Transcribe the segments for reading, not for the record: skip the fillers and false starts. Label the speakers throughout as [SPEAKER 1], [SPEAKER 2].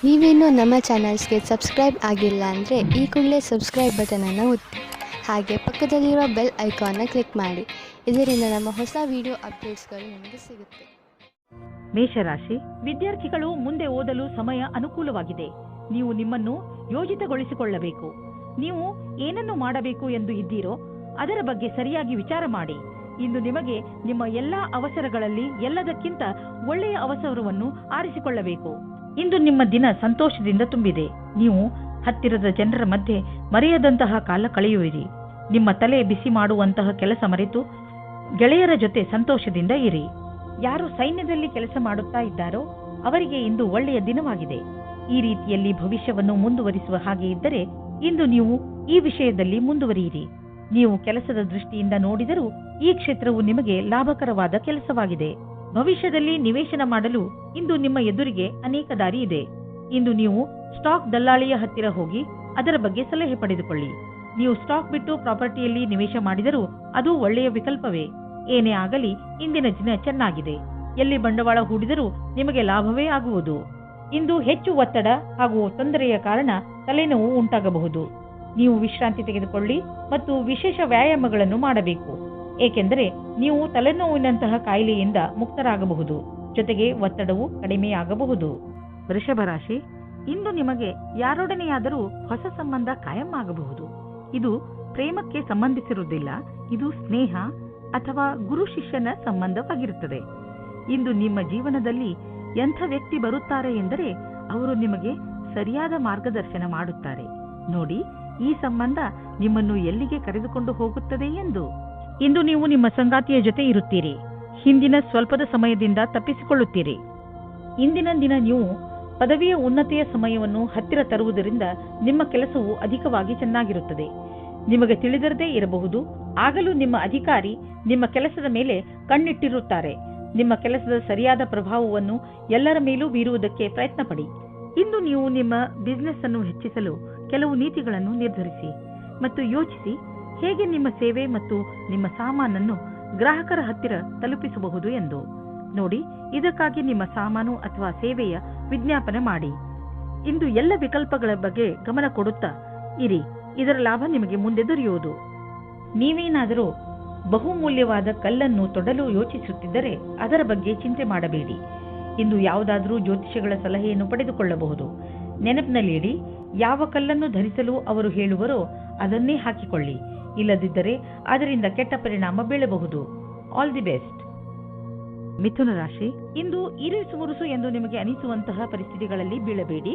[SPEAKER 1] ನೀವೇನೂ ನಮ್ಮ ಚಾನಲ್ಸ್ಗೆ ಸಬ್ಸ್ಕ್ರೈಬ್ ಆಗಿಲ್ಲ ಅಂದರೆ ಈ ಕೂಡಲೇ ಸಬ್ಸ್ಕ್ರೈಬ್ ಬಟನನ್ನು ಒತ್ತಿ ಹಾಗೆ ಪಕ್ಕದಲ್ಲಿರೋ ಬೆಲ್ ಐಕಾನ್ನ ಕ್ಲಿಕ್ ಮಾಡಿ. ಇದರಿಂದ ನಮ್ಮ ಹೊಸ ವಿಡಿಯೋ ಅಪ್ಡೇಟ್ಸ್ಗಳು ನಿಮಗೆ ಸಿಗುತ್ತೆ.
[SPEAKER 2] ಮೇಷರಾಶಿ, ವಿದ್ಯಾರ್ಥಿಗಳು ಮುಂದೆ ಓದಲು ಸಮಯ ಅನುಕೂಲವಾಗಿದೆ. ನೀವು ನಿಮ್ಮನ್ನು ಯೋಜಿತಗೊಳಿಸಿಕೊಳ್ಳಬೇಕು. ನೀವು ಏನನ್ನು ಮಾಡಬೇಕು ಎಂದು ಇದ್ದೀರೋ ಅದರ ಬಗ್ಗೆ ಸರಿಯಾಗಿ ವಿಚಾರ ಮಾಡಿ. ಇಂದು ನಿಮಗೆ ನಿಮ್ಮ ಎಲ್ಲಾ ಅವಸರಗಳಲ್ಲಿ ಎಲ್ಲದಕ್ಕಿಂತ ಒಳ್ಳೆಯ ಅವಸರವನ್ನು ಆರಿಸಿಕೊಳ್ಳಬೇಕು. ಇಂದು ನಿಮ್ಮ ದಿನ ಸಂತೋಷದಿಂದ ತುಂಬಿದೆ. ನೀವು ಹತ್ತಿರದ ಜನರ ಮಧ್ಯೆ ಮರೆಯದಂತಹ ಕಾಲ ಕಳೆಯುವಿರಿ. ನಿಮ್ಮ ತಲೆ ಬಿಸಿ ಮಾಡುವಂತಹ ಕೆಲಸ ಮರೆತು ಗೆಳೆಯರ ಜೊತೆ ಸಂತೋಷದಿಂದ ಇರಿ. ಯಾರು ಸೈನ್ಯದಲ್ಲಿ ಕೆಲಸ ಮಾಡುತ್ತಾ ಇದ್ದಾರೋ ಅವರಿಗೆ ಇಂದು ಒಳ್ಳೆಯ ದಿನವಾಗಿದೆ. ಈ ರೀತಿಯಲ್ಲಿ ಭವಿಷ್ಯವನ್ನು ಮುಂದುವರಿಸುವ ಹಾಗೆ ಇದ್ದರೆ ಇಂದು ನೀವು ಈ ವಿಷಯದಲ್ಲಿ ಮುಂದುವರಿಯಿರಿ. ನೀವು ಕೆಲಸದ ದೃಷ್ಟಿಯಿಂದ ನೋಡಿದರೂ ಈ ಕ್ಷೇತ್ರವು ನಿಮಗೆ ಲಾಭಕರವಾದ ಕೆಲಸವಾಗಿದೆ. ಭವಿಷ್ಯದಲ್ಲಿ ನಿವೇಶನ ಮಾಡಲು ಇಂದು ನಿಮ್ಮ ಎದುರಿಗೆ ಅನೇಕ ದಾರಿ ಇದೆ. ಇಂದು ನೀವು ಸ್ಟಾಕ್ ದಲ್ಲಾಳಿಯ ಹತ್ತಿರ ಹೋಗಿ ಅದರ ಬಗ್ಗೆ ಸಲಹೆ ಪಡೆದುಕೊಳ್ಳಿ. ನೀವು ಸ್ಟಾಕ್ ಬಿಟ್ಟು ಪ್ರಾಪರ್ಟಿಯಲ್ಲಿ ನಿವೇಶ ಮಾಡಿದರೂ ಅದು ಒಳ್ಳೆಯ ವಿಕಲ್ಪವೇ. ಏನೇ ಆಗಲಿ ಇಂದಿನ ದಿನ ಚೆನ್ನಾಗಿದೆ. ಎಲ್ಲಿ ಬಂಡವಾಳ ಹೂಡಿದರೂ ನಿಮಗೆ ಲಾಭವೇ ಆಗುವುದು. ಇಂದು ಹೆಚ್ಚು ಒತ್ತಡ ಹಾಗೂ ತೊಂದರೆಯ ಕಾರಣ ತಲೆನೋವು ಉಂಟಾಗಬಹುದು. ನೀವು ವಿಶ್ರಾಂತಿ ತೆಗೆದುಕೊಳ್ಳಿ ಮತ್ತು ವಿಶೇಷ ವ್ಯಾಯಾಮಗಳನ್ನು ಮಾಡಬೇಕು. ಏಕೆಂದರೆ ನೀವು ತಲೆನೋವಿನಂತಹ ಕಾಯಿಲೆಯಿಂದ ಮುಕ್ತರಾಗಬಹುದು. ಜೊತೆಗೆ ಒತ್ತಡವು ಕಡಿಮೆಯಾಗಬಹುದು. ವೃಷಭ ರಾಶಿ, ಇಂದು ನಿಮಗೆ ಯಾರೊಡನೆಯಾದರೂ ಹೊಸ ಸಂಬಂಧ ಕಾಯಂ ಆಗಬಹುದು. ಇದು ಪ್ರೇಮಕ್ಕೆ ಸಂಬಂಧಿಸಿರುವುದಿಲ್ಲ. ಇದು ಸ್ನೇಹ ಅಥವಾ ಗುರು ಶಿಷ್ಯನ ಸಂಬಂಧವಾಗಿರುತ್ತದೆ. ಇಂದು ನಿಮ್ಮ ಜೀವನದಲ್ಲಿ ಎಂಥ ವ್ಯಕ್ತಿ ಬರುತ್ತಾರೆ ಎಂದರೆ ಅವರು ನಿಮಗೆ ಸರಿಯಾದ ಮಾರ್ಗದರ್ಶನ ಮಾಡುತ್ತಾರೆ. ನೋಡಿ, ಈ ಸಂಬಂಧ ನಿಮ್ಮನ್ನು ಎಲ್ಲಿಗೆ ಕರೆದುಕೊಂಡು ಹೋಗುತ್ತದೆ ಎಂದು. ಇಂದು ನೀವು ನಿಮ್ಮ ಸಂಗಾತಿಯ ಜೊತೆ ಇರುತ್ತೀರಿ. ಹಿಂದಿನ ಸ್ವಲ್ಪದ ಸಮಯದಿಂದ ತಪ್ಪಿಸಿಕೊಳ್ಳುತ್ತೀರಿ. ಇಂದಿನ ದಿನ ನೀವು ಪದವಿಯ ಉನ್ನತಿಯ ಸಮಯವನ್ನು ಹತ್ತಿರ ತರುವುದರಿಂದ ನಿಮ್ಮ ಕೆಲಸವು ಅಧಿಕವಾಗಿ ಚೆನ್ನಾಗಿರುತ್ತದೆ. ನಿಮಗೆ ತಿಳಿದಿರದೇ ಇರಬಹುದು, ಆಗಲೂ ನಿಮ್ಮ ಅಧಿಕಾರಿ ನಿಮ್ಮ ಕೆಲಸದ ಮೇಲೆ ಕಣ್ಣಿಟ್ಟಿರುತ್ತಾರೆ. ನಿಮ್ಮ ಕೆಲಸದ ಸರಿಯಾದ ಪ್ರಭಾವವನ್ನು ಎಲ್ಲರ ಮೇಲೂ ಬೀರುವುದಕ್ಕೆ ಪ್ರಯತ್ನ ಪಡಿ. ಇಂದು ನೀವು ನಿಮ್ಮ ಬಿಸಿನೆಸ್ ಅನ್ನು ಹೆಚ್ಚಿಸಲು ಕೆಲವು ನೀತಿಗಳನ್ನು ನಿರ್ಧರಿಸಿ ಮತ್ತು ಯೋಚಿಸಿ ಹೇಗೆ ನಿಮ್ಮ ಸೇವೆ ಮತ್ತು ನಿಮ್ಮ ಸಾಮಾನನ್ನು ಗ್ರಾಹಕರ ಹತ್ತಿರ ತಲುಪಿಸಬಹುದು ಎಂದು. ನೋಡಿ, ಇದಕ್ಕಾಗಿ ನಿಮ್ಮ ಸಾಮಾನು ಅಥವಾ ಸೇವೆಯ ವಿಜ್ಞಾಪನೆ ಮಾಡಿ. ಇಂದು ಎಲ್ಲ ವಿಕಲ್ಪಗಳ ಬಗ್ಗೆ ಗಮನ ಕೊಡುತ್ತಾ ಇರಿ. ಇದರ ಲಾಭ ನಿಮಗೆ ಮುಂದೆ ದೊರೆಯುವುದು. ನೀವೇನಾದರೂ ಬಹುಮೂಲ್ಯವಾದ ಕಲ್ಲನ್ನು ತೊಡಲು ಯೋಚಿಸುತ್ತಿದ್ದರೆ ಅದರ ಬಗ್ಗೆ ಚಿಂತೆ ಮಾಡಬೇಡಿ. ಇಂದು ಯಾವುದಾದರೂ ಜ್ಯೋತಿಷಿಗಳ ಸಲಹೆಯನ್ನು ಪಡೆದುಕೊಳ್ಳಬಹುದು. ನೆನಪಿನಲ್ಲಿಡಿ, ಯಾವ ಕಲ್ಲನ್ನು ಧರಿಸಲು ಅವರು ಹೇಳುವರೋ ಅದನ್ನೇ ಹಾಕಿಕೊಳ್ಳಿ. ಇಲ್ಲದಿದ್ದರೆ ಅದರಿಂದ ಕೆಟ್ಟ ಪರಿಣಾಮ ಬೀಳಬಹುದು. All the best. ಮಿಥುನ ರಾಶಿ, ಇಂದು ಇರಿಸು ಮುರುಸು ಎಂದು ನಿಮಗೆ ಅನಿಸುವಂತಹ ಪರಿಸ್ಥಿತಿಗಳಲ್ಲಿ ಬೀಳಬೇಡಿ.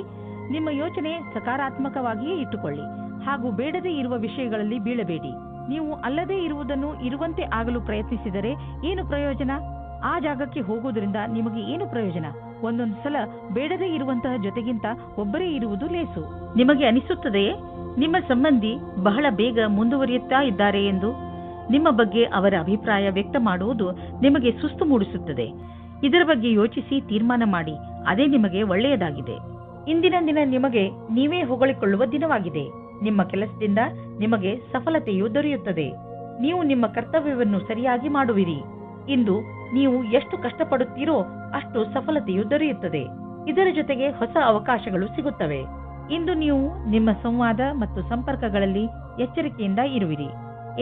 [SPEAKER 2] ನಿಮ್ಮ ಯೋಚನೆ ಸಕಾರಾತ್ಮಕವಾಗಿಯೇ ಇಟ್ಟುಕೊಳ್ಳಿ ಹಾಗೂ ಬೇಡದೇ ಇರುವ ವಿಷಯಗಳಲ್ಲಿ ಬೀಳಬೇಡಿ. ನೀವು ಅಲ್ಲದೇ ಇರುವುದನ್ನು ಇರುವಂತೆ ಆಗಲು ಪ್ರಯತ್ನಿಸಿದರೆ ಏನು ಪ್ರಯೋಜನ? ಆ ಜಾಗಕ್ಕೆ ಹೋಗುವುದರಿಂದ ನಿಮಗೆ ಏನು ಪ್ರಯೋಜನ? ಒಂದೊಂದು ಸಲ ಬೇಡದೇ ಇರುವಂತಹ ಜೊತೆಗಿಂತ ಒಬ್ಬರೇ ಇರುವುದು ಲೇಸು. ನಿಮಗೆ ಅನಿಸುತ್ತದೆಯೇ ನಿಮ್ಮ ಸಂಬಂಧಿ ಬಹಳ ಬೇಗ ಮುಂದುವರಿಯುತ್ತಾ ಇದ್ದಾರೆ ಎಂದು? ನಿಮ್ಮ ಬಗ್ಗೆ ಅವರ ಅಭಿಪ್ರಾಯ ವ್ಯಕ್ತ ಮಾಡುವುದು ನಿಮಗೆ ಸುಸ್ತು ಮೂಡಿಸುತ್ತದೆ. ಇದರ ಬಗ್ಗೆ ಯೋಚಿಸಿ ತೀರ್ಮಾನ ಮಾಡಿ. ಅದೇ ನಿಮಗೆ ಒಳ್ಳೆಯದಾಗಿದೆ. ಇಂದಿನ ದಿನ ನಿಮಗೆ ನೀವೇ ಹೊಗಳಿಕೊಳ್ಳುವ ದಿನವಾಗಿದೆ. ನಿಮ್ಮ ಕೆಲಸದಿಂದ ನಿಮಗೆ ಸಫಲತೆಯು ದೊರೆಯುತ್ತದೆ. ನೀವು ನಿಮ್ಮ ಕರ್ತವ್ಯವನ್ನು ಸರಿಯಾಗಿ ಮಾಡುವಿರಿ. ಇಂದು ನೀವು ಎಷ್ಟು ಕಷ್ಟಪಡುತ್ತೀರೋ ಅಷ್ಟು ಸಫಲತೆಯು ದೊರೆಯುತ್ತದೆ. ಇದರ ಜೊತೆಗೆ ಹೊಸ ಅವಕಾಶಗಳು ಸಿಗುತ್ತವೆ. ಇಂದು ನೀವು ನಿಮ್ಮ ಸಂವಾದ ಮತ್ತು ಸಂಪರ್ಕಗಳಲ್ಲಿ ಎಚ್ಚರಿಕೆಯಿಂದ ಇರುವಿರಿ.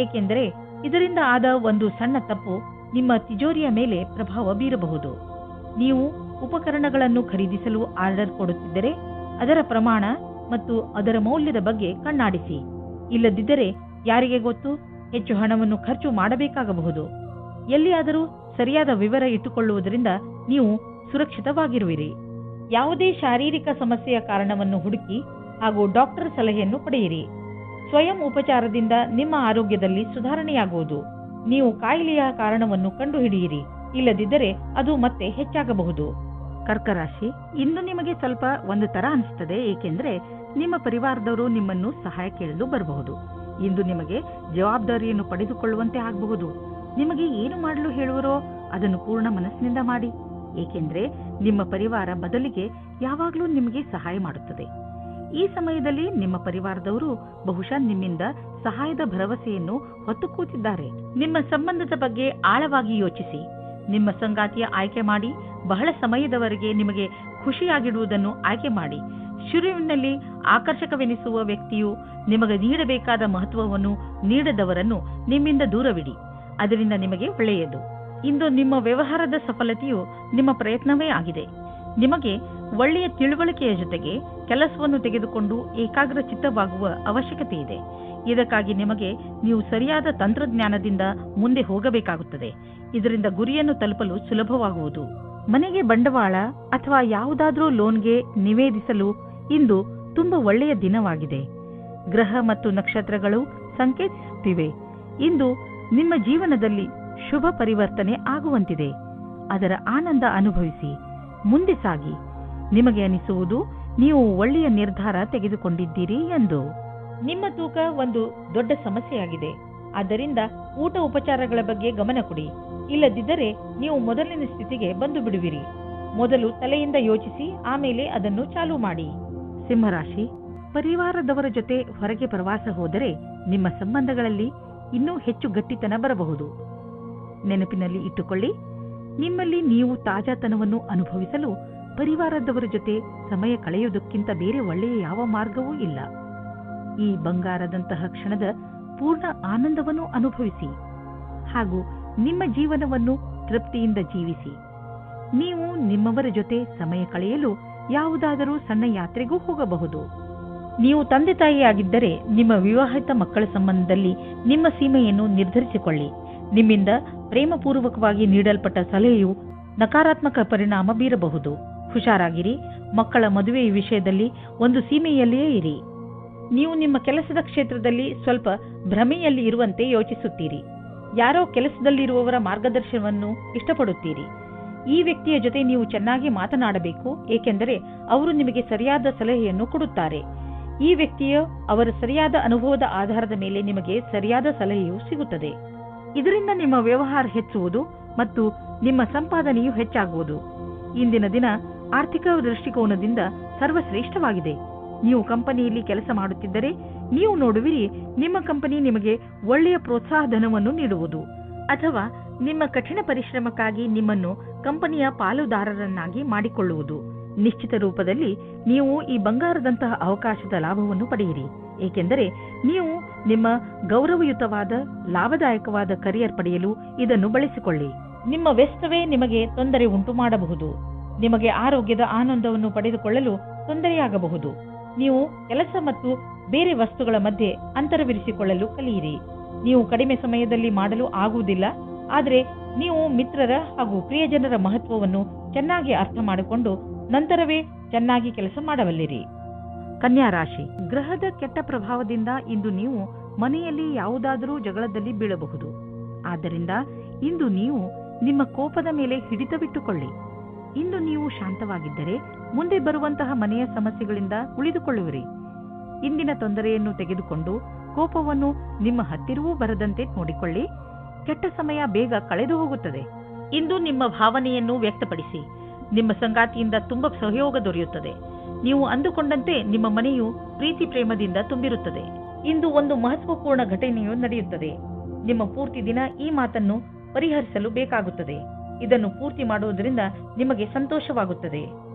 [SPEAKER 2] ಏಕೆಂದರೆ ಇದರಿಂದ ಆದ ಒಂದು ಸಣ್ಣ ತಪ್ಪು ನಿಮ್ಮ ತಿಜೋರಿಯ ಮೇಲೆ ಪ್ರಭಾವ ಬೀರಬಹುದು. ನೀವು ಉಪಕರಣಗಳನ್ನು ಖರೀದಿಸಲು ಆರ್ಡರ್ ಕೊಡುತ್ತಿದ್ದರೆ ಅದರ ಪ್ರಮಾಣ ಮತ್ತು ಅದರ ಮೌಲ್ಯದ ಬಗ್ಗೆ ಕಣ್ಣಾಡಿಸಿ. ಇಲ್ಲದಿದ್ದರೆ ಯಾರಿಗೆ ಗೊತ್ತು, ಹೆಚ್ಚು ಹಣವನ್ನು ಖರ್ಚು ಮಾಡಬೇಕಾಗಬಹುದು. ಎಲ್ಲಿಯಾದರೂ ಸರಿಯಾದ ವಿವರ ಇಟ್ಟುಕೊಳ್ಳುವುದರಿಂದ ನೀವು ಸುರಕ್ಷಿತವಾಗಿರುವಿರಿ. ಯಾವುದೇ ಶಾರೀರಿಕ ಸಮಸ್ಯೆಯ ಕಾರಣವನ್ನು ಹುಡುಕಿ ಹಾಗೂ ಡಾಕ್ಟರ್ ಸಲಹೆಯನ್ನು ಪಡೆಯಿರಿ. ಸ್ವಯಂ ಉಪಚಾರದಿಂದ ನಿಮ್ಮ ಆರೋಗ್ಯದಲ್ಲಿ ಸುಧಾರಣೆಯಾಗುವುದು. ನೀವು ಕಾಯಿಲೆಯ ಕಾರಣವನ್ನು ಕಂಡುಹಿಡಿಯಿರಿ. ಇಲ್ಲದಿದ್ದರೆ ಅದು ಮತ್ತೆ ಹೆಚ್ಚಾಗಬಹುದು. ಕರ್ಕರಾಶಿ, ಇಂದು ನಿಮಗೆ ಸ್ವಲ್ಪ ಒಂದು ತರ ಅನಿಸುತ್ತದೆ. ಏಕೆಂದರೆ ನಿಮ್ಮ ಪರಿವಾರದವರು ನಿಮ್ಮನ್ನು ಸಹಾಯ ಕೇಳಲು ಬರಬಹುದು. ಇಂದು ನಿಮಗೆ ಜವಾಬ್ದಾರಿಯನ್ನು ಪಡೆದುಕೊಳ್ಳುವಂತೆ ಆಗಬಹುದು. ನಿಮಗೆ ಏನು ಮಾಡಲು ಹೇಳುವರೋ ಅದನ್ನು ಪೂರ್ಣ ಮನಸ್ಸಿನಿಂದ ಮಾಡಿ. ಏಕೆಂದರೆ ನಿಮ್ಮ ಪರಿವಾರ ಬದಲಿಗೆ ಯಾವಾಗಲೂ ನಿಮಗೆ ಸಹಾಯ ಮಾಡುತ್ತದೆ. ಈ ಸಮಯದಲ್ಲಿ ನಿಮ್ಮ ಪರಿವಾರದವರು ಬಹುಶಃ ನಿಮ್ಮಿಂದ ಸಹಾಯದ ಭರವಸೆಯನ್ನು ಹೊತ್ತು ಕೂತಿದ್ದಾರೆ. ನಿಮ್ಮ ಸಂಬಂಧದ ಬಗ್ಗೆ ಆಳವಾಗಿ ಯೋಚಿಸಿ. ನಿಮ್ಮ ಸಂಗಾತಿಯ ಆಯ್ಕೆ ಮಾಡಿ. ಬಹಳ ಸಮಯದವರೆಗೆ ನಿಮಗೆ ಖುಷಿಯಾಗಿಡುವುದನ್ನು ಆಯ್ಕೆ ಮಾಡಿ. ಶುರುವಿನಲ್ಲಿ ಆಕರ್ಷಕವೆನಿಸುವ ವ್ಯಕ್ತಿಯು ನಿಮಗೆ ನೀಡಬೇಕಾದ ಮಹತ್ವವನ್ನು ನೀಡದವರನ್ನು ನಿಮ್ಮಿಂದ ದೂರವಿಡಿ. ಅದರಿಂದ ನಿಮಗೆ ಒಳ್ಳೆಯದು. ಇಂದು ನಿಮ್ಮ ವ್ಯವಹಾರದ ಸಫಲತೆಯು ನಿಮ್ಮ ಪ್ರಯತ್ನವೇ ಆಗಿದೆ. ನಿಮಗೆ ಒಳ್ಳೆಯ ತಿಳುವಳಿಕೆಯ ಜೊತೆಗೆ ಕೆಲಸವನ್ನು ತೆಗೆದುಕೊಂಡು ಏಕಾಗ್ರ ಚಿತ್ತವಾಗುವ ಅವಶ್ಯಕತೆ ಇದೆ. ಇದಕ್ಕಾಗಿ ನಿಮಗೆ ನೀವು ಸರಿಯಾದ ತಂತ್ರಜ್ಞಾನದಿಂದ ಮುಂದೆ ಹೋಗಬೇಕಾಗುತ್ತದೆ. ಇದರಿಂದ ಗುರಿಯನ್ನು ತಲುಪಲು ಸುಲಭವಾಗುವುದು. ಮನೆಗೆ ಬಂಡವಾಳ ಅಥವಾ ಯಾವುದಾದ್ರೂ ಲೋನ್ಗೆ ನಿವೇದಿಸಲು ಇಂದು ತುಂಬಾ ಒಳ್ಳೆಯ ದಿನವಾಗಿದೆ. ಗ್ರಹ ಮತ್ತು ನಕ್ಷತ್ರಗಳು ಸಂಕೇತಿಸುತ್ತಿವೆ ಇಂದು ನಿಮ್ಮ ಜೀವನದಲ್ಲಿ ಶುಭ ಪರಿವರ್ತನೆ ಆಗುವಂತಿದೆ. ಅದರ ಆನಂದ ಅನುಭವಿಸಿ ಮುಂದೆ ಸಾಗಿ. ನಿಮಗೆ ಅನಿಸುವುದು ನೀವು ಒಳ್ಳೆಯ ನಿರ್ಧಾರ ತೆಗೆದುಕೊಂಡಿದ್ದೀರಿ ಎಂದು. ನಿಮ್ಮ ತೂಕ ಒಂದು ದೊಡ್ಡ ಸಮಸ್ಯೆಯಾಗಿದೆ. ಆದ್ದರಿಂದ ಊಟ ಉಪಚಾರಗಳ ಬಗ್ಗೆ ಗಮನ ಕೊಡಿ. ಇಲ್ಲದಿದ್ದರೆ ನೀವು ಮೊದಲಿನ ಸ್ಥಿತಿಗೆ ಬಂದು ಬಿಡುವಿರಿ. ಮೊದಲು ತಲೆಯಿಂದ ಯೋಚಿಸಿ, ಆಮೇಲೆ ಅದನ್ನು ಚಾಲೂ ಮಾಡಿ. ಸಿಂಹರಾಶಿ, ಪರಿವಾರದವರ ಜೊತೆ ಹೊರಗೆ ಪ್ರವಾಸ ಹೋದರೆ ನಿಮ್ಮ ಸಂಬಂಧಗಳಲ್ಲಿ ಇನ್ನೂ ಹೆಚ್ಚು ಗಟ್ಟಿತನ ಬರಬಹುದು. ನೆನಪಿನಲ್ಲಿ ಇಟ್ಟುಕೊಳ್ಳಿ, ನಿಮ್ಮಲ್ಲಿ ನೀವು ತಾಜಾತನವನ್ನು ಅನುಭವಿಸಲು ಪರಿವಾರದವರ ಜೊತೆ ಸಮಯ ಕಳೆಯುವುದಕ್ಕಿಂತ ಬೇರೆ ಒಳ್ಳೆಯ ಯಾವ ಮಾರ್ಗವೂ ಇಲ್ಲ. ಈ ಬಂಗಾರದಂತಹ ಕ್ಷಣದ ಪೂರ್ಣ ಆನಂದವನ್ನು ಅನುಭವಿಸಿ ಹಾಗೂ ನಿಮ್ಮ ಜೀವನವನ್ನು ತೃಪ್ತಿಯಿಂದ ಜೀವಿಸಿ. ನೀವು ನಿಮ್ಮವರ ಜೊತೆ ಸಮಯ ಕಳೆಯಲು ಯಾವುದಾದರೂ ಸಣ್ಣ ಯಾತ್ರೆಗೂ ಹೋಗಬಹುದು. ನೀವು ತಂದೆ ತಾಯಿಯಾಗಿದ್ದರೆ ನಿಮ್ಮ ವಿವಾಹಿತ ಮಕ್ಕಳ ಸಂಬಂಧದಲ್ಲಿ ನಿಮ್ಮ ಸೀಮೆಯನ್ನು ನಿರ್ಧರಿಸಿಕೊಳ್ಳಿ. ನಿಮ್ಮಿಂದ ಪ್ರೇಮಪೂರ್ವಕವಾಗಿ ನೀಡಲ್ಪಟ್ಟ ಸಲಹೆಯು ನಕಾರಾತ್ಮಕ ಪರಿಣಾಮ ಬೀರಬಹುದು. ಹುಷಾರಾಗಿರಿ. ಮಕ್ಕಳ ಮದುವೆಯ ವಿಷಯದಲ್ಲಿ ಒಂದು ಸೀಮೆಯಲ್ಲಿಯೇ ಇರಿ. ನೀವು ನಿಮ್ಮ ಕೆಲಸದ ಕ್ಷೇತ್ರದಲ್ಲಿ ಸ್ವಲ್ಪ ಭ್ರಮೆಯಲ್ಲಿ ಇರುವಂತೆ ಯೋಚಿಸುತ್ತೀರಿ. ಯಾರೋ ಕೆಲಸದಲ್ಲಿರುವವರ ಮಾರ್ಗದರ್ಶನವನ್ನು ಇಷ್ಟಪಡುತ್ತೀರಿ. ಈ ವ್ಯಕ್ತಿಯ ಜೊತೆ ನೀವು ಚೆನ್ನಾಗಿ ಮಾತನಾಡಬೇಕು, ಏಕೆಂದರೆ ಅವರು ನಿಮಗೆ ಸರಿಯಾದ ಸಲಹೆಯನ್ನು ಕೊಡುತ್ತಾರೆ. ಈ ವ್ಯಕ್ತಿಯ ಅವರ ಸರಿಯಾದ ಅನುಭವದ ಆಧಾರದ ಮೇಲೆ ನಿಮಗೆ ಸರಿಯಾದ ಸಲಹೆಯು ಸಿಗುತ್ತದೆ. ಇದರಿಂದ ನಿಮ್ಮ ವ್ಯವಹಾರ ಹೆಚ್ಚುವುದು ಮತ್ತು ನಿಮ್ಮ ಸಂಪಾದನೆಯು ಹೆಚ್ಚಾಗುವುದು. ಇಂದಿನ ದಿನ ಆರ್ಥಿಕ ದೃಷ್ಟಿಕೋನದಿಂದ ಸರ್ವಶ್ರೇಷ್ಠವಾಗಿದೆ. ನೀವು ಕಂಪನಿಯಲ್ಲಿ ಕೆಲಸ ಮಾಡುತ್ತಿದ್ದರೆ ನೀವು ನೋಡುವಿರಿ, ನಿಮ್ಮ ಕಂಪನಿ ನಿಮಗೆ ಒಳ್ಳೆಯ ಪ್ರೋತ್ಸಾಹಧನವನ್ನು ನೀಡುವುದು ಅಥವಾ ನಿಮ್ಮ ಕಠಿಣ ಪರಿಶ್ರಮಕ್ಕಾಗಿ ನಿಮ್ಮನ್ನು ಕಂಪನಿಯ ಪಾಲುದಾರರನ್ನಾಗಿ ಮಾಡಿಕೊಳ್ಳುವುದು. ನಿಶ್ಚಿತ ರೂಪದಲ್ಲಿ ನೀವು ಈ ಬಂಗಾರದಂತಹ ಅವಕಾಶದ ಲಾಭವನ್ನು ಪಡೆಯಿರಿ, ಏಕೆಂದರೆ ನೀವು ನಿಮ್ಮ ಗೌರವಯುತವಾದ ಲಾಭದಾಯಕವಾದ ಕರಿಯರ್ ಪಡೆಯಲು ಇದನ್ನು ಬಳಸಿಕೊಳ್ಳಿ. ನಿಮ್ಮ ವ್ಯಸ್ತವೇ ನಿಮಗೆ ತೊಂದರೆ ಉಂಟು ಮಾಡಬಹುದು. ನಿಮಗೆ ಆರೋಗ್ಯದ ಆನಂದವನ್ನು ಪಡೆದುಕೊಳ್ಳಲು ತೊಂದರೆಯಾಗಬಹುದು. ನೀವು ಕೆಲಸ ಮತ್ತು ಬೇರೆ ವಸ್ತುಗಳ ಮಧ್ಯೆ ಅಂತರವಿರಿಸಿಕೊಳ್ಳಲು ಕಲಿಯಿರಿ. ನೀವು ಕಡಿಮೆ ಸಮಯದಲ್ಲಿ ಮಾಡಲು ಆಗುವುದಿಲ್ಲ, ಆದರೆ ನೀವು ಮಿತ್ರರ ಹಾಗೂ ಪ್ರಿಯಜನರ ಮಹತ್ವವನ್ನು ಚೆನ್ನಾಗಿ ಅರ್ಥ ಮಾಡಿಕೊಂಡು ನಂತರವೇ ಚೆನ್ನಾಗಿ ಕೆಲಸ ಮಾಡಬಲ್ಲಿರಿ. ಕನ್ಯಾ ರಾಶಿ, ಗ್ರಹದ ಕೆಟ್ಟ ಪ್ರಭಾವದಿಂದ ಇಂದು ನೀವು ಮನೆಯಲ್ಲಿ ಯಾವುದಾದರೂ ಜಗಳದಲ್ಲಿ ಬೀಳಬಹುದು. ಆದ್ದರಿಂದ ಇಂದು ನೀವು ನಿಮ್ಮ ಕೋಪದ ಮೇಲೆ ಹಿಡಿತವಿಟ್ಟುಕೊಳ್ಳಿ. ಇಂದು ನೀವು ಶಾಂತವಾಗಿದ್ದರೆ ಮುಂದೆ ಬರುವಂತಹ ಮನೆಯ ಸಮಸ್ಯೆಗಳಿಂದ ಉಳಿದುಕೊಳ್ಳುವಿರಿ. ಇಂದಿನ ತೊಂದರೆಯನ್ನು ತೆಗೆದುಕೊಂಡು ಕೋಪವನ್ನು ನಿಮ್ಮ ಹತ್ತಿರವೂ ಬರದಂತೆ ನೋಡಿಕೊಳ್ಳಿ. ಕೆಟ್ಟ ಸಮಯ ಬೇಗ ಕಳೆದು ಹೋಗುತ್ತದೆ. ಇಂದು ನಿಮ್ಮ ಭಾವನೆಯನ್ನು ವ್ಯಕ್ತಪಡಿಸಿ. ನಿಮ್ಮ ಸಂಗಾತಿಯಿಂದ ತುಂಬಾ ಸಹಯೋಗ ದೊರೆಯುತ್ತದೆ. ನೀವು ಅಂದುಕೊಂಡಂತೆ ನಿಮ್ಮ ಮನೆಯು ಪ್ರೀತಿ ಪ್ರೇಮದಿಂದ ತುಂಬಿರುತ್ತದೆ. ಇಂದು ಒಂದು ಮಹತ್ವಪೂರ್ಣ ಘಟನೆಯು ನಡೆಯುತ್ತದೆ. ನಿಮ್ಮ ಪೂರ್ತಿ ದಿನ ಈ ಮಾತನ್ನು ಪರಿಹರಿಸಲು ಬೇಕಾಗುತ್ತದೆ. ಇದನ್ನು ಪೂರ್ತಿ ಮಾಡುವುದರಿಂದ ನಿಮಗೆ ಸಂತೋಷವಾಗುತ್ತದೆ.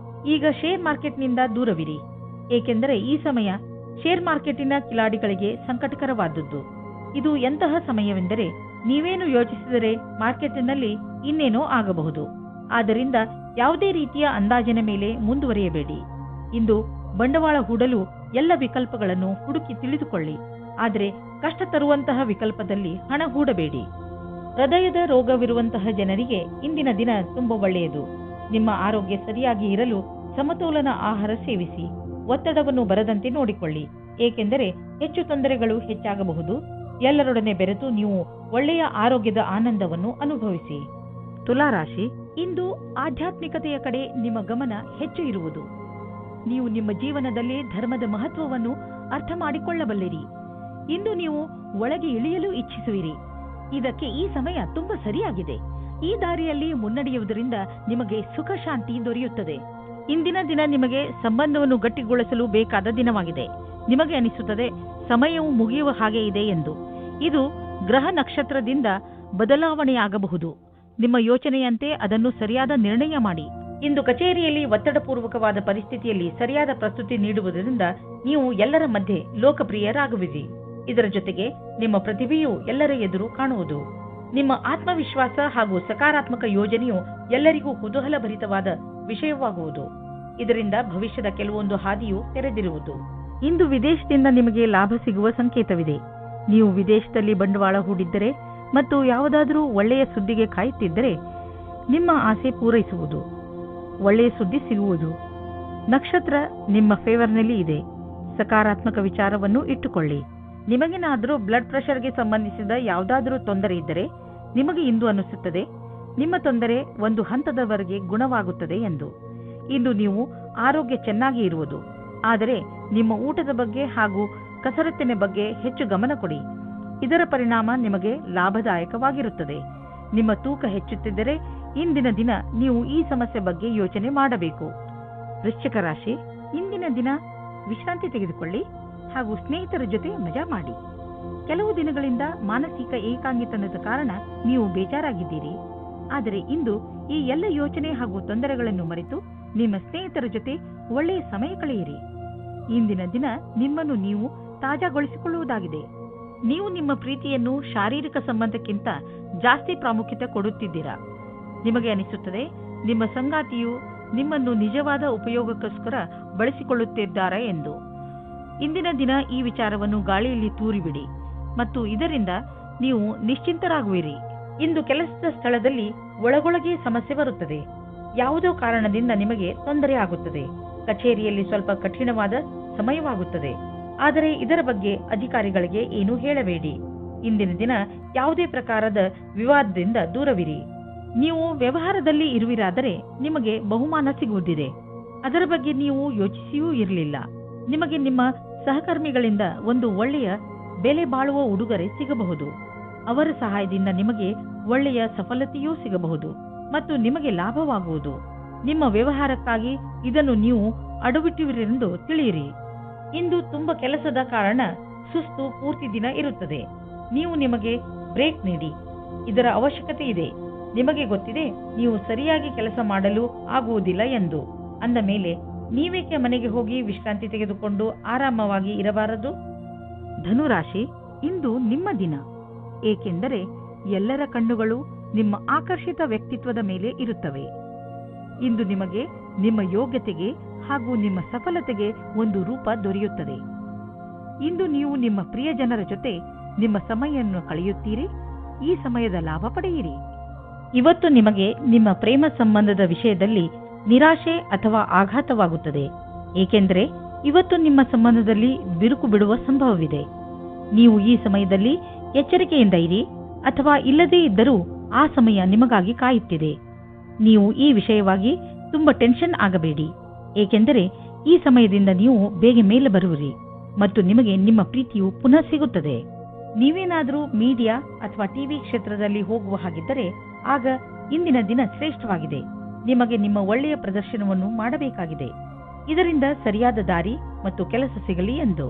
[SPEAKER 2] ಈಗ ಶೇರ್ ಮಾರ್ಕೆಟ್ನಿಂದ ದೂರವಿರಿ, ಏಕೆಂದರೆ ಈ ಸಮಯ ಶೇರ್ ಮಾರ್ಕೆಟಿನ ಕಿಲಾಡಿಗಳಿಗೆ ಸಂಕಟಕರವಾದದ್ದು. ಇದು ಎಂತಹ ಸಮಯವೆಂದರೆ ನೀವೇನು ಯೋಚಿಸಿದರೆ ಮಾರ್ಕೆಟ್ನಲ್ಲಿ ಇನ್ನೇನೋ ಆಗಬಹುದು. ಆದ್ದರಿಂದ ಯಾವುದೇ ರೀತಿಯ ಅಂದಾಜಿನ ಮೇಲೆ ಮುಂದುವರಿಯಬೇಡಿ. ಇಂದು ಬಂಡವಾಳ ಹೂಡಲು ಎಲ್ಲ ವಿಕಲ್ಪಗಳನ್ನು ಹುಡುಕಿ ತಿಳಿದುಕೊಳ್ಳಿ, ಆದರೆ ಕಷ್ಟ ತರುವಂತಹ ವಿಕಲ್ಪದಲ್ಲಿ ಹಣ ಹೂಡಬೇಡಿ. ಹೃದಯದ ರೋಗವಿರುವಂತಹ ಜನರಿಗೆ ಇಂದಿನ ದಿನ ತುಂಬಾ ಒಳ್ಳೆಯದು. ನಿಮ್ಮ ಆರೋಗ್ಯ ಸರಿಯಾಗಿ ಇರಲು ಸಮತೋಲನ ಆಹಾರ ಸೇವಿಸಿ. ಒತ್ತಡವನ್ನು ಬರದಂತೆ ನೋಡಿಕೊಳ್ಳಿ, ಏಕೆಂದರೆ ಹೆಚ್ಚು ತೊಂದರೆಗಳು ಹೆಚ್ಚಾಗಬಹುದು. ಎಲ್ಲರೊಡನೆ ಬೆರೆತು ನೀವು ಒಳ್ಳೆಯ ಆರೋಗ್ಯದ ಆನಂದವನ್ನು ಅನುಭವಿಸಿ. ತುಲಾರಾಶಿ, ಇಂದು ಆಧ್ಯಾತ್ಮಿಕತೆಯ ಕಡೆ ನಿಮ್ಮ ಗಮನ ಹೆಚ್ಚು ಇರುವುದು. ನೀವು ನಿಮ್ಮ ಜೀವನದಲ್ಲಿ ಧರ್ಮದ ಮಹತ್ವವನ್ನು ಅರ್ಥ ಮಾಡಿಕೊಳ್ಳಬಲ್ಲಿರಿ. ಇಂದು ನೀವು ಒಳಗೆ ಇಳಿಯಲು ಇಚ್ಛಿಸುವಿರಿ. ಇದಕ್ಕೆ ಈ ಸಮಯ ತುಂಬಾ ಸರಿಯಾಗಿದೆ. ಈ ದಾರಿಯಲ್ಲಿ ಮುನ್ನಡೆಯುವುದರಿಂದ ನಿಮಗೆ ಸುಖ ಶಾಂತಿ ದೊರೆಯುತ್ತದೆ. ಇಂದಿನ ದಿನ ನಿಮಗೆ ಸಂಬಂಧವನ್ನು ಗಟ್ಟಿಗೊಳಿಸಲು ಬೇಕಾದ ದಿನವಾಗಿದೆ. ನಿಮಗೆ ಅನಿಸುತ್ತದೆ ಸಮಯವು ಮುಗಿಯುವ ಹಾಗೆ ಇದೆ ಎಂದು. ಇದು ಗ್ರಹ ನಕ್ಷತ್ರದಿಂದ ಬದಲಾವಣೆಯಾಗಬಹುದು. ನಿಮ್ಮ ಯೋಚನೆಯಂತೆ ಅದನ್ನು ಸರಿಯಾದ ನಿರ್ಣಯ ಮಾಡಿ. ಇಂದು ಕಚೇರಿಯಲ್ಲಿ ಒತ್ತಡಪೂರ್ವಕವಾದ ಪರಿಸ್ಥಿತಿಯಲ್ಲಿ ಸರಿಯಾದ ಪ್ರಸ್ತುತಿ ನೀಡುವುದರಿಂದ ನೀವು ಎಲ್ಲರ ಮಧ್ಯೆ ಲೋಕಪ್ರಿಯರಾಗುವಿರಿ. ಇದರ ಜೊತೆಗೆ ನಿಮ್ಮ ಪ್ರತಿಭೆಯು ಎಲ್ಲರ ಎದುರು ಕಾಣುವುದು. ನಿಮ್ಮ ಆತ್ಮವಿಶ್ವಾಸ ಹಾಗೂ ಸಕಾರಾತ್ಮಕ ಯೋಜನೆಯು ಎಲ್ಲರಿಗೂ ಕುತೂಹಲಭರಿತವಾದ ವಿಷಯವಾಗುವುದು. ಇದರಿಂದ ಭವಿಷ್ಯದ ಕೆಲವೊಂದು ಹಾದಿಯು ತೆರೆದಿರುವುದು. ಇಂದು ವಿದೇಶದಿಂದ ನಿಮಗೆ ಲಾಭ ಸಿಗುವ ಸಂಕೇತವಿದೆ. ನೀವು ವಿದೇಶದಲ್ಲಿ ಬಂಡವಾಳ ಹೂಡಿದ್ದರೆ ಮತ್ತು ಯಾವುದಾದರೂ ಒಳ್ಳೆಯ ಸುದ್ದಿಗೆ ಕಾಯುತ್ತಿದ್ದರೆ ನಿಮ್ಮ ಆಸೆ ಪೂರೈಸುವುದು. ಒಳ್ಳೆಯ ಸುದ್ದಿ ಸಿಗುವುದು. ನಕ್ಷತ್ರ ನಿಮ್ಮ ಫೇವರ್ನಲ್ಲಿ ಇದೆ. ಸಕಾರಾತ್ಮಕ ವಿಚಾರವನ್ನು ಇಟ್ಟುಕೊಳ್ಳಿ. ನಿಮಗೇನಾದರೂ ಬ್ಲಡ್ ಪ್ರೆಷರ್ಗೆ ಸಂಬಂಧಿಸಿದ ಯಾವುದಾದರೂ ತೊಂದರೆ ಇದ್ದರೆ ನಿಮಗೆ ಇಂದು ಅನಿಸುತ್ತದೆ ನಿಮ್ಮ ತೊಂದರೆ ಒಂದು ಹಂತದವರೆಗೆ ಗುಣವಾಗುತ್ತದೆ ಎಂದು. ಇಂದು ನೀವು ಆರೋಗ್ಯ ಚೆನ್ನಾಗಿ ಇರುವುದು. ಆದರೆ ನಿಮ್ಮ ಊಟದ ಬಗ್ಗೆ ಹಾಗೂ ಕಸರತ್ತಿನ ಬಗ್ಗೆ ಹೆಚ್ಚು ಗಮನ ಕೊಡಿ. ಇದರ ಪರಿಣಾಮ ನಿಮಗೆ ಲಾಭದಾಯಕವಾಗಿರುತ್ತದೆ. ನಿಮ್ಮ ತೂಕ ಹೆಚ್ಚುತ್ತಿದ್ದರೆ ಇಂದಿನ ದಿನ ನೀವು ಈ ಸಮಸ್ಯೆ ಬಗ್ಗೆ ಯೋಚನೆ ಮಾಡಬೇಕು. ವೃಶ್ಚಿಕ ರಾಶಿ, ಇಂದಿನ ದಿನ ವಿಶ್ರಾಂತಿ ತೆಗೆದುಕೊಳ್ಳಿ ಹಾಗೂ ಸ್ನೇಹಿತರ ಜೊತೆ ಮಜಾ ಮಾಡಿ. ಕೆಲವು ದಿನಗಳಿಂದ ಮಾನಸಿಕ ಏಕಾಂಗಿತನದ ಕಾರಣ ನೀವು ಬೇಜಾರಾಗಿದ್ದೀರಿ. ಆದರೆ ಇಂದು ಈ ಎಲ್ಲ ಯೋಚನೆ ಹಾಗೂ ತೊಂದರೆಗಳನ್ನು ಮರೆತು ನಿಮ್ಮ ಸ್ನೇಹಿತರ ಜೊತೆ ಒಳ್ಳೆಯ ಸಮಯ ಕಳೆಯಿರಿ. ಇಂದಿನ ದಿನ ನಿಮ್ಮನ್ನು ನೀವು ತಾಜಾಗೊಳಿಸಿಕೊಳ್ಳುವುದಾಗಿದೆ. ನೀವು ನಿಮ್ಮ ಪ್ರೀತಿಯನ್ನು ಶಾರೀರಿಕ ಸಂಬಂಧಕ್ಕಿಂತ ಜಾಸ್ತಿ ಪ್ರಾಮುಖ್ಯತೆ ಕೊಡುತ್ತಿದ್ದೀರಾ. ನಿಮಗೆ ಅನಿಸುತ್ತದೆ ನಿಮ್ಮ ಸಂಗಾತಿಯು ನಿಮ್ಮನ್ನು ನಿಜವಾದ ಉಪಯೋಗಕ್ಕೋಸ್ಕರ ಬಳಸಿಕೊಳ್ಳುತ್ತಿದ್ದಾರೆ ಎಂದು. ಇಂದಿನ ದಿನ ಈ ವಿಚಾರವನ್ನು ಗಾಳಿಯಲ್ಲಿ ತೂರಿಬಿಡಿ ಮತ್ತು ಇದರಿಂದ ನೀವು ನಿಶ್ಚಿಂತರಾಗುವಿರಿ. ಇಂದು ಕೆಲಸದ ಸ್ಥಳದಲ್ಲಿ ಒಳಗೊಳಗೆ ಸಮಸ್ಯೆ ಬರುತ್ತದೆ. ಯಾವುದೋ ಕಾರಣದಿಂದ ನಿಮಗೆ ತೊಂದರೆ ಆಗುತ್ತದೆ. ಕಚೇರಿಯಲ್ಲಿ ಸ್ವಲ್ಪ ಕಠಿಣವಾದ ಸಮಯವಾಗುತ್ತದೆ. ಆದರೆ ಇದರ ಬಗ್ಗೆ ಅಧಿಕಾರಿಗಳಿಗೆ ಏನೂ ಹೇಳಬೇಡಿ. ಇಂದಿನ ದಿನ ಯಾವುದೇ ಪ್ರಕಾರದ ವಿವಾದದಿಂದ ದೂರವಿರಿ. ನೀವು ವ್ಯವಹಾರದಲ್ಲಿ ಇರುವಿರಾದರೆ ನಿಮಗೆ ಬಹುಮಾನ ಸಿಗುವುದಿದೆ. ಅದರ ಬಗ್ಗೆ ನೀವು ಯೋಚಿಸಿಯೂ ಇರಲಿಲ್ಲ. ನಿಮಗೆ ನಿಮ್ಮ ಸಹಕರ್ಮಿಗಳಿಂದ ಒಂದು ಒಳ್ಳೆಯ ಬೆಲೆ ಬಾಳುವ ಉಡುಗೊರೆ ಸಿಗಬಹುದು. ಅವರ ಸಹಾಯದಿಂದ ನಿಮಗೆ ಒಳ್ಳೆಯ ಸಫಲತೆಯೂ ಸಿಗಬಹುದು ಮತ್ತು ನಿಮಗೆ ಲಾಭವಾಗುವುದು. ನಿಮ್ಮ ವ್ಯವಹಾರಕ್ಕಾಗಿ ಇದನ್ನು ನೀವು ಅಡವಿಟ್ಟುವಿರೆಂದು ತಿಳಿಯಿರಿ. ಇಂದು ತುಂಬಾ ಕೆಲಸದ ಕಾರಣ ಸುಸ್ತು ಪೂರ್ತಿ ದಿನ ಇರುತ್ತದೆ. ನೀವು ನಿಮಗೆ ಬ್ರೇಕ್ ನೀಡಿ. ಇದರ ಅವಶ್ಯಕತೆ ಇದೆ. ನಿಮಗೆ ಗೊತ್ತಿದೆ ನೀವು ಸರಿಯಾಗಿ ಕೆಲಸ ಮಾಡಲು ಆಗುವುದಿಲ್ಲ ಎಂದು. ಅಂದ ಮೇಲೆ ನೀವೇಕೆ ಮನೆಗೆ ಹೋಗಿ ವಿಶ್ರಾಂತಿ ತೆಗೆದುಕೊಂಡು ಆರಾಮವಾಗಿ ಇರಬಾರದು? ಧನುರಾಶಿ, ಇಂದು ನಿಮ್ಮ ದಿನ. ಏಕೆಂದರೆ ಎಲ್ಲರ ಕಣ್ಣುಗಳು ನಿಮ್ಮ ಆಕರ್ಷಿತ ವ್ಯಕ್ತಿತ್ವದ ಮೇಲೆ ಇರುತ್ತವೆ. ಇಂದು ನಿಮಗೆ ನಿಮ್ಮ ಯೋಗ್ಯತೆಗೆ ಹಾಗೂ ನಿಮ್ಮ ಸಫಲತೆಗೆ ಒಂದು ರೂಪ ದೊರೆಯುತ್ತದೆ. ಇಂದು ನೀವು ನಿಮ್ಮ ಪ್ರಿಯ ಜನರ ಜೊತೆ ನಿಮ್ಮ ಸಮಯವನ್ನು ಕಳೆಯುತ್ತೀರಿ. ಈ ಸಮಯದ ಲಾಭ ಪಡೆಯಿರಿ. ಇವತ್ತು ನಿಮಗೆ ನಿಮ್ಮ ಪ್ರೇಮ ಸಂಬಂಧದ ವಿಷಯದಲ್ಲಿ ನಿರಾಶೆ ಅಥವಾ ಆಘಾತವಾಗುತ್ತದೆ. ಏಕೆಂದರೆ ಇವತ್ತು ನಿಮ್ಮ ಸಂಬಂಧದಲ್ಲಿ ಬಿರುಕು ಬಿಡುವ ಸಂಭವವಿದೆ. ನೀವು ಈ ಸಮಯದಲ್ಲಿ ಎಚ್ಚರಿಕೆಯಿಂದ ಇರಿ, ಅಥವಾ ಇಲ್ಲದೇ ಇದ್ದರೂ ಆ ಸಮಯ ನಿಮಗಾಗಿ ಕಾಯುತ್ತಿದೆ. ನೀವು ಈ ವಿಷಯವಾಗಿ ತುಂಬಾ ಟೆನ್ಷನ್ ಆಗಬೇಡಿ. ಏಕೆಂದರೆ ಈ ಸಮಯದಿಂದ ನೀವು ಬೇಗ ಮೇಲೆ ಬರುವಿರಿ ಮತ್ತು ನಿಮಗೆ ನಿಮ್ಮ ಪ್ರೀತಿಯು ಪುನಃ ಸಿಗುತ್ತದೆ. ನೀವೇನಾದರೂ ಮೀಡಿಯಾ ಅಥವಾ ಟಿವಿ ಕ್ಷೇತ್ರದಲ್ಲಿ ಹೋಗುವ ಹಾಗಿದ್ದರೆ ಆಗ ಇಂದಿನ ದಿನ ಶ್ರೇಷ್ಠವಾಗಿದೆ. ನಿಮಗೆ ನಿಮ್ಮ ಒಳ್ಳೆಯ ಪ್ರದರ್ಶನವನ್ನು ಮಾಡಬೇಕಾಗಿದೆ. ಇದರಿಂದ ಸರಿಯಾದ ದಾರಿ ಮತ್ತು ಕೆಲಸ ಸಿಗಲಿ ಎಂದು.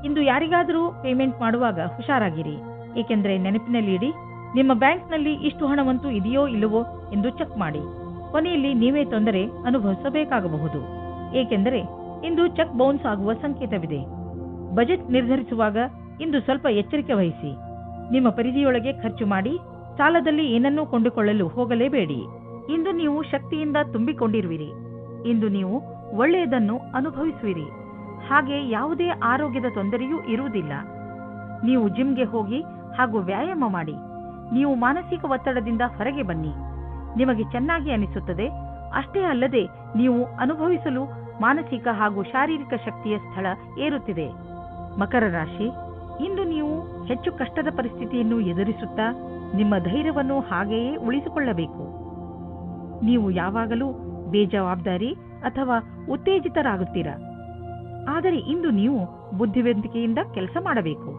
[SPEAKER 2] ಇಂದು ಯಾರಿಗಾದರೂ ಪೇಮೆಂಟ್ ಮಾಡುವಾಗ ಹುಷಾರಾಗಿರಿ. ಏಕೆಂದರೆ ನೆನಪಿನಲ್ಲಿ ಇಡಿ, ನಿಮ್ಮ ಬ್ಯಾಂಕ್ನಲ್ಲಿ ಇಷ್ಟು ಹಣವಂತೂ ಇದೆಯೋ ಇಲ್ಲವೋ ಎಂದು ಚೆಕ್ ಮಾಡಿ. ಕೊನೆಯಲ್ಲಿ ನೀವೇ ತೊಂದರೆ ಅನುಭವಿಸಬೇಕಾಗಬಹುದು. ಏಕೆಂದರೆ ಇಂದು ಚೆಕ್ ಬೌನ್ಸ್ ಆಗುವ ಸಂಕೇತವಿದೆ. ಬಜೆಟ್ ನಿರ್ಧರಿಸುವಾಗ ಇಂದು ಸ್ವಲ್ಪ ಎಚ್ಚರಿಕೆ ವಹಿಸಿ. ನಿಮ್ಮ ಪರಿಧಿಯೊಳಗೆ ಖರ್ಚು ಮಾಡಿ. ಸಾಲದಲ್ಲಿ ಏನನ್ನೂ ಕೊಂಡುಕೊಳ್ಳಲು ಹೋಗಲೇಬೇಡಿ. ಇಂದು ನೀವು ಶಕ್ತಿಯಿಂದ ತುಂಬಿಕೊಂಡಿರುವಿರಿ. ಇಂದು ನೀವು ಒಳ್ಳೆಯದನ್ನು ಅನುಭವಿಸುವಿರಿ. ಹಾಗೆ ಯಾವುದೇ ಆರೋಗ್ಯದ ತೊಂದರೆಯೂ ಇರುವುದಿಲ್ಲ. ನೀವು ಜಿಮ್ಗೆ ಹೋಗಿ ಹಾಗೂ ವ್ಯಾಯಾಮ ಮಾಡಿ. ನೀವು ಮಾನಸಿಕ ಒತ್ತಡದಿಂದ ಹೊರಗೆ ಬನ್ನಿ. ನಿಮಗೆ ಚೆನ್ನಾಗಿ ಅನಿಸುತ್ತದೆ. ಅಷ್ಟೇ ಅಲ್ಲದೆ ನೀವು ಅನುಭವಿಸಲು ಮಾನಸಿಕ ಹಾಗೂ ಶಾರೀರಿಕ ಶಕ್ತಿಯ ಸ್ಥಳ ಏರುತ್ತಿದೆ. ಮಕರ ರಾಶಿ, ಇಂದು ನೀವು ಹೆಚ್ಚು ಕಷ್ಟದ ಪರಿಸ್ಥಿತಿಯನ್ನು ಎದುರಿಸುತ್ತಾ ನಿಮ್ಮ ಧೈರ್ಯವನ್ನು ಹಾಗೆಯೇ ಉಳಿಸಿಕೊಳ್ಳಬೇಕು. ನೀವು ಯಾವಾಗಲೂ ಬೇಜವಾಬ್ದಾರಿ ಅಥವಾ ಉತ್ತೇಜಿತರಾಗುತ್ತೀರಾ. ಆದರೆ ಇಂದು ನೀವು ಬುದ್ಧಿವಂತಿಕೆಯಿಂದ ಕೆಲಸ ಮಾಡಬೇಕು.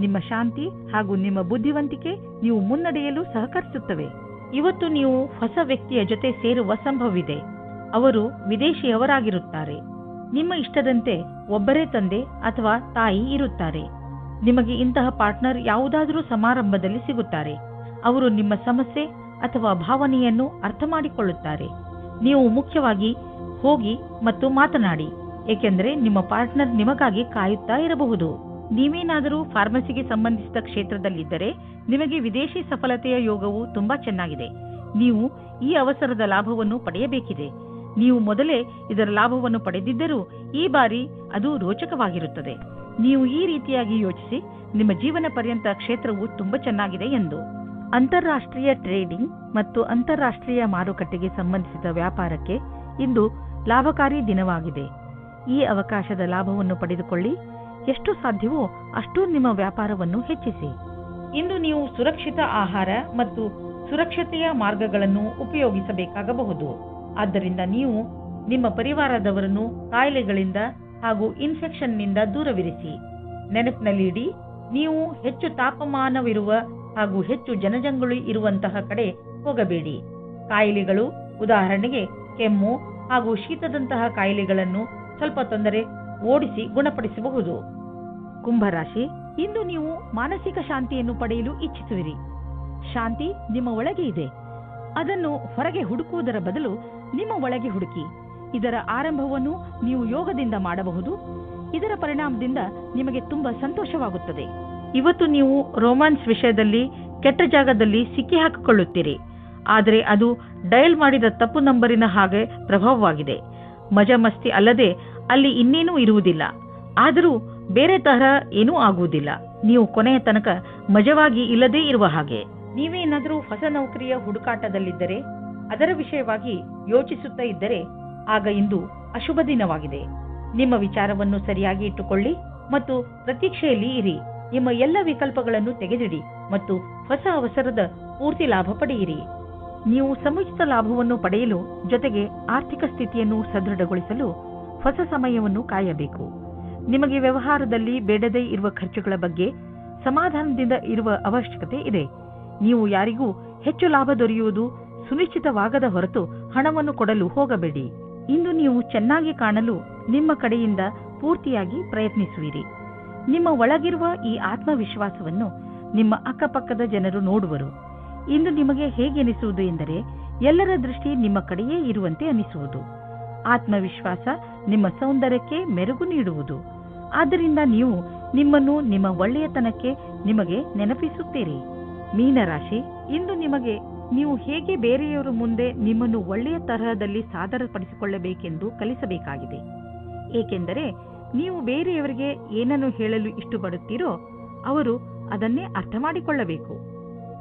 [SPEAKER 2] ನಿಮ್ಮ ಶಾಂತಿ ಹಾಗೂ ನಿಮ್ಮ ಬುದ್ಧಿವಂತಿಕೆ ನೀವು ಮುನ್ನಡೆಯಲು ಸಹಕರಿಸುತ್ತವೆ. ಇವತ್ತು ನೀವು ಹೊಸ ವ್ಯಕ್ತಿಯ ಜೊತೆ ಸೇರುವ ಸಂಭವವಿದೆ. ಅವರು ವಿದೇಶಿಯವರಾಗಿರುತ್ತಾರೆ. ನಿಮ್ಮ ಇಷ್ಟದಂತೆ ಒಬ್ಬರೇ ತಂದೆ ಅಥವಾ ತಾಯಿ ಇರುತ್ತಾರೆ. ನಿಮಗೆ ಇಂತಹ ಪಾರ್ಟ್ನರ್ ಯಾವುದಾದರೂ ಸಮಾರಂಭದಲ್ಲಿ ಸಿಗುತ್ತಾರೆ. ಅವರು ನಿಮ್ಮ ಸಮಸ್ಯೆ ಅಥವಾ ಭಾವನೆಯನ್ನು ಅರ್ಥ ಮಾಡಿಕೊಳ್ಳುತ್ತಾರೆ. ನೀವು ಮುಖ್ಯವಾಗಿ ಹೋಗಿ ಮತ್ತು ಮಾತನಾಡಿ, ಏಕೆಂದರೆ ನಿಮ್ಮ ಪಾರ್ಟ್ನರ್ ನಿಮಗಾಗಿ ಕಾಯುತ್ತಾ ಇರಬಹುದು. ನೀವೇನಾದರೂ ಫಾರ್ಮಸಿಗೆ ಸಂಬಂಧಿಸಿದ ಕ್ಷೇತ್ರದಲ್ಲಿದ್ದರೆ ನಿಮಗೆ ವಿದೇಶಿ ಸಫಲತೆಯ ಯೋಗವು ತುಂಬಾ ಚೆನ್ನಾಗಿದೆ. ನೀವು ಈ ಅವಸರದ ಲಾಭವನ್ನು ಪಡೆಯಬೇಕಿದೆ. ನೀವು ಮೊದಲೇ ಇದರ ಲಾಭವನ್ನು ಪಡೆದಿದ್ದರೂ ಈ ಬಾರಿ ಅದು ರೋಚಕವಾಗಿರುತ್ತದೆ. ನೀವು ಈ ರೀತಿಯಾಗಿ ಯೋಚಿಸಿ, ನಿಮ್ಮ ಜೀವನ ಪರ್ಯಂತ ಕ್ಷೇತ್ರವು ತುಂಬಾ ಚೆನ್ನಾಗಿದೆ ಎಂದು. ಅಂತಾರಾಷ್ಟ್ರೀಯ ಟ್ರೇಡಿಂಗ್ ಮತ್ತು ಅಂತಾರಾಷ್ಟ್ರೀಯ ಮಾರುಕಟ್ಟೆಗೆ ಸಂಬಂಧಿಸಿದ ವ್ಯಾಪಾರಕ್ಕೆ ಇಂದು ಲಾಭಕಾರಿ ದಿನವಾಗಿದೆ. ಈ ಅವಕಾಶದ ಲಾಭವನ್ನು ಪಡೆದುಕೊಳ್ಳಿ. ಎಷ್ಟು ಸಾಧ್ಯವೋ ಅಷ್ಟು ನಿಮ್ಮ ವ್ಯಾಪಾರವನ್ನು ಹೆಚ್ಚಿಸಿ. ಇಂದು ನೀವು ಸುರಕ್ಷಿತ ಆಹಾರ ಮತ್ತು ಸುರಕ್ಷತೆಯ ಮಾರ್ಗಗಳನ್ನು ಉಪಯೋಗಿಸಬೇಕಾಗಬಹುದು. ಆದ್ದರಿಂದ ನೀವು ನಿಮ್ಮ ಪರಿವಾರದವರನ್ನು ಕಾಯಿಲೆಗಳಿಂದ ಹಾಗೂ ಇನ್ಫೆಕ್ಷನ್ನಿಂದ ದೂರವಿರಿಸಿ. ನೆನಪಿನಲ್ಲಿಡಿ, ನೀವು ಹೆಚ್ಚು ತಾಪಮಾನವಿರುವ ಹಾಗೂ ಹೆಚ್ಚು ಜನಜಂಗುಳಿ ಇರುವಂತಹ ಕಡೆ ಹೋಗಬೇಡಿ. ಕಾಯಿಲೆಗಳು, ಉದಾಹರಣೆಗೆ ಕೆಮ್ಮು ಹಾಗೂ ಶೀತದಂತಹ ಕಾಯಿಲೆಗಳನ್ನು ಸ್ವಲ್ಪ ತೊಂದರೆ ಓಡಿಸಿ ಗುಣಪಡಿಸಬಹುದು. ಕುಂಭರಾಶಿ, ಇಂದು ನೀವು ಮಾನಸಿಕ ಶಾಂತಿಯನ್ನು ಪಡೆಯಲು ಇಚ್ಛಿಸುವಿರಿ. ಶಾಂತಿ ನಿಮ್ಮ ಒಳಗೆ ಇದೆ. ಅದನ್ನು ಹೊರಗೆ ಹುಡುಕುವುದರ ಬದಲು ನಿಮ್ಮ ಒಳಗೆ ಹುಡುಕಿ. ಇದರ ಆರಂಭವನ್ನು ನೀವು ಯೋಗದಿಂದ ಮಾಡಬಹುದು. ಇದರ ಪರಿಣಾಮದಿಂದ ನಿಮಗೆ ತುಂಬಾ ಸಂತೋಷವಾಗುತ್ತದೆ. ಇವತ್ತು ನೀವು ರೋಮಾನ್ಸ್ ವಿಷಯದಲ್ಲಿ ಕೆಟ್ಟ ಜಾಗದಲ್ಲಿ ಸಿಕ್ಕಿ ಹಾಕಿಕೊಳ್ಳುತ್ತೀರಿ. ಆದರೆ ಅದು ಡಯಲ್ ಮಾಡಿದ ತಪ್ಪು ನಂಬರಿನ ಹಾಗೆ ಪ್ರಭಾವವಾಗಿದೆ. ಮಜಾ ಮಸ್ತಿ ಅಲ್ಲದೆ ಅಲ್ಲಿ ಇನ್ನೇನೂ ಇರುವುದಿಲ್ಲ. ಆದರೂ ಬೇರೆ ತರಹ ಏನೂ ಆಗುವುದಿಲ್ಲ. ನೀವು ಕೊನೆಯ ತನಕ ಮಜವಾಗಿ ಇಲ್ಲದೇ ಇರುವ ಹಾಗೆ. ನೀವೇನಾದರೂ ಹೊಸ ನೌಕರಿಯ ಹುಡುಕಾಟದಲ್ಲಿದ್ದರೆ, ಅದರ ವಿಷಯವಾಗಿ ಯೋಚಿಸುತ್ತಾ ಇದ್ದರೆ, ಆಗ ಇಂದು ಅಶುಭ ದಿನವಾಗಿದೆ. ನಿಮ್ಮ ವಿಚಾರವನ್ನು ಸರಿಯಾಗಿ ಇಟ್ಟುಕೊಳ್ಳಿ ಮತ್ತು ಪ್ರತೀಕ್ಷೆಯಲ್ಲಿ ಇರಿ. ನಿಮ್ಮ ಎಲ್ಲ ವಿಕಲ್ಪಗಳನ್ನು ತೆಗೆದಿಡಿ ಮತ್ತು ಹೊಸ ಅವಸರದ ಪೂರ್ತಿ ಲಾಭ ಪಡೆಯಿರಿ. ನೀವು ಸಮುಚಿತ ಲಾಭವನ್ನು ಪಡೆಯಲು ಜೊತೆಗೆ ಆರ್ಥಿಕ ಸ್ಥಿತಿಯನ್ನು ಸದೃಢಗೊಳಿಸಲು ಹೊಸ ಸಮಯವನ್ನು ಕಾಯಬೇಕು. ನಿಮಗೆ ವ್ಯವಹಾರದಲ್ಲಿ ಬೇಡದೇ ಇರುವ ಖರ್ಚುಗಳ ಬಗ್ಗೆ ಸಮಾಧಾನದಿಂದ ಇರುವ ಅವಶ್ಯಕತೆ ಇದೆ. ನೀವು ಯಾರಿಗೂ ಹೆಚ್ಚು ಲಾಭ ದೊರೆಯುವುದು ಸುನಿಶ್ಚಿತವಾಗದ ಹೊರತು ಹಣವನ್ನು ಕೊಡಲು ಹೋಗಬೇಡಿ. ಇಂದು ನೀವು ಚೆನ್ನಾಗಿ ಕಾಣಲು ನಿಮ್ಮ ಕಡೆಯಿಂದ ಪೂರ್ತಿಯಾಗಿ ಪ್ರಯತ್ನಿಸುವಿರಿ. ನಿಮ್ಮ ಒಳಗಿರುವ ಈ ಆತ್ಮವಿಶ್ವಾಸವನ್ನು ನಿಮ್ಮ ಅಕ್ಕಪಕ್ಕದ ಜನರು ನೋಡುವರು. ಇಂದು ನಿಮಗೆ ಹೇಗೆನಿಸುವುದು ಎಂದರೆ, ಎಲ್ಲರ ದೃಷ್ಟಿ ನಿಮ್ಮ ಕಡೆಯೇ ಇರುವಂತೆ ಅನಿಸುವುದು. ಆತ್ಮವಿಶ್ವಾಸ ನಿಮ್ಮ ಸೌಂದರ್ಯಕ್ಕೆ ಮೆರುಗು ನೀಡುವುದು. ಆದ್ದರಿಂದ ನೀವು ನಿಮ್ಮನ್ನು ನಿಮ್ಮ ಒಳ್ಳೆಯತನಕ್ಕೆ ನಿಮಗೆ ನೆನಪಿಸುತ್ತೀರಿ. ಮೀನರಾಶಿ, ಇಂದು ನಿಮಗೆ ನೀವು ಹೇಗೆ ಬೇರೆಯವರ ಮುಂದೆ ನಿಮ್ಮನ್ನು ಒಳ್ಳೆಯ ತರಹದಲ್ಲಿ ಸಾದರಪಡಿಸಿಕೊಳ್ಳಬೇಕೆಂದು ಕಲಿಸಬೇಕಾಗಿದೆ. ಏಕೆಂದರೆ ನೀವು ಬೇರೆಯವರಿಗೆ ಏನನ್ನು ಹೇಳಲು ಇಷ್ಟಪಡುತ್ತೀರೋ ಅವರು ಅದನ್ನೇ ಅರ್ಥ ಮಾಡಿಕೊಳ್ಳಬೇಕು.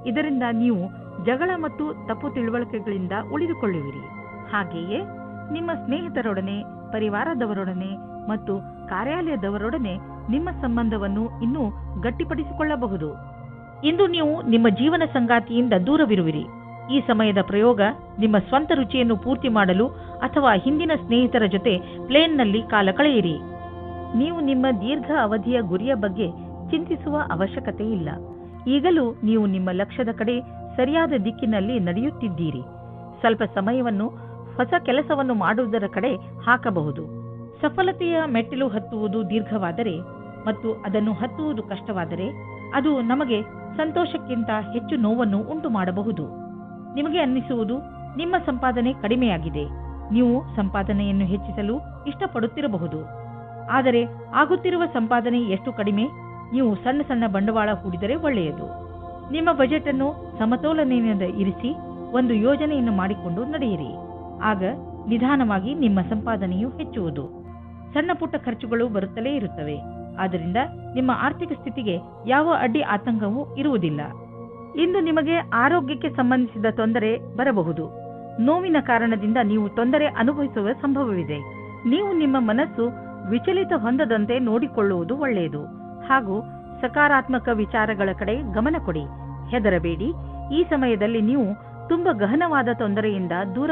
[SPEAKER 2] ಇದರಿಂದ ನೀವು ಜಗಳ ಮತ್ತು ತಪ್ಪು ತಿಳುವಳಿಕೆಗಳಿಂದ ಉಳಿದುಕೊಳ್ಳುವಿರಿ. ಹಾಗೆಯೇ ನಿಮ್ಮ ಸ್ನೇಹಿತರೊಡನೆ, ಪರಿವಾರದವರೊಡನೆ ಮತ್ತು ಕಾರ್ಯಾಲಯದವರೊಡನೆ ನಿಮ್ಮ ಸಂಬಂಧವನ್ನು ಇನ್ನೂ ಗಟ್ಟಿಪಡಿಸಿಕೊಳ್ಳಬಹುದು. ಇಂದು ನೀವು ನಿಮ್ಮ ಜೀವನ ಸಂಗಾತಿಯಿಂದ ದೂರವಿರುವಿರಿ. ಈ ಸಮಯದ ಪ್ರಯೋಗ ನಿಮ್ಮ ಸ್ವಂತ ರುಚಿಯನ್ನು ಪೂರ್ತಿ ಮಾಡಲು ಅಥವಾ ಹಿಂದಿನ ಸ್ನೇಹಿತರ ಜೊತೆ ಪ್ಲೇನ್ನಲ್ಲಿ ಕಾಲ ಕಳೆಯಿರಿ. ನೀವು ನಿಮ್ಮ ದೀರ್ಘ ಅವಧಿಯ ಗುರಿಯ ಬಗ್ಗೆ ಚಿಂತಿಸುವ ಅವಶ್ಯಕತೆ ಇಲ್ಲ. ಈಗಲೂ ನೀವು ನಿಮ್ಮ ಲಕ್ಷ್ಯದ ಕಡೆ ಸರಿಯಾದ ದಿಕ್ಕಿನಲ್ಲಿ ನಡೆಯುತ್ತಿದ್ದೀರಿ. ಸ್ವಲ್ಪ ಸಮಯವನ್ನು ಹೊಸ ಕೆಲಸವನ್ನು ಮಾಡುವುದರ ಕಡೆ ಹಾಕಬಹುದು. ಸಫಲತೆಯ ಮೆಟ್ಟಿಲು ಹತ್ತುವುದು ದೀರ್ಘವಾದರೆ ಮತ್ತು ಅದನ್ನು ಹತ್ತುವುದು ಕಷ್ಟವಾದರೆ ಅದು ನಮಗೆ ಸಂತೋಷಕ್ಕಿಂತ ಹೆಚ್ಚು ನೋವನ್ನು ಉಂಟು ಮಾಡಬಹುದು. ನಿಮಗೆ ಅನ್ನಿಸುವುದು ನಿಮ್ಮ ಸಂಪಾದನೆ ಕಡಿಮೆಯಾಗಿದೆ. ನೀವು ಸಂಪಾದನೆಯನ್ನು ಹೆಚ್ಚಿಸಲು ಇಷ್ಟಪಡುತ್ತಿರಬಹುದು. ಆದರೆ ಆಗುತ್ತಿರುವ ಸಂಪಾದನೆ ಎಷ್ಟು ಕಡಿಮೆ? ನೀವು ಸಣ್ಣ ಸಣ್ಣ ಬಂಡವಾಳ ಹೂಡಿದರೆ ಒಳ್ಳೆಯದು. ನಿಮ್ಮ ಬಜೆಟ್ ಅನ್ನು ಸಮತೋಲನೆಯಿಂದ ಇರಿಸಿ ಒಂದು ಯೋಜನೆಯನ್ನು ಮಾಡಿಕೊಂಡು ನಡೆಯಿರಿ. ಆಗ ನಿಧಾನವಾಗಿ ನಿಮ್ಮ ಸಂಪಾದನೆಯು ಹೆಚ್ಚುವುದು. ಸಣ್ಣ ಪುಟ್ಟ ಖರ್ಚುಗಳು ಬರುತ್ತಲೇ ಇರುತ್ತವೆ. ಆದ್ದರಿಂದ ನಿಮ್ಮ ಆರ್ಥಿಕ ಸ್ಥಿತಿಗೆ ಯಾವ ಅಡ್ಡಿ ಆತಂಕವೂ ಇರುವುದಿಲ್ಲ. ಇಂದು ನಿಮಗೆ ಆರೋಗ್ಯಕ್ಕೆ ಸಂಬಂಧಿಸಿದ ತೊಂದರೆ ಬರಬಹುದು. ನೋವಿನ ಕಾರಣದಿಂದ ನೀವು ತೊಂದರೆ ಅನುಭವಿಸುವ ಸಂಭವವಿದೆ. ನೀವು ನಿಮ್ಮ ಮನಸ್ಸು ವಿಚಲಿತ ಹೊಂದದಂತೆ ನೋಡಿಕೊಳ್ಳುವುದು ಒಳ್ಳೆಯದು. ಹಾಗೂ ಸಕಾರಾತ್ಮಕ ವಿಚಾರಗಳ ಕಡೆ ಗಮನ ಕೊಡಿ. ಹೆದರಬೇಡಿ. ಈ ಸಮಯದಲ್ಲಿ ನೀವು ತುಂಬಾ ಗಹನವಾದ ತೊಂದರೆಯಿಂದ ದೂರ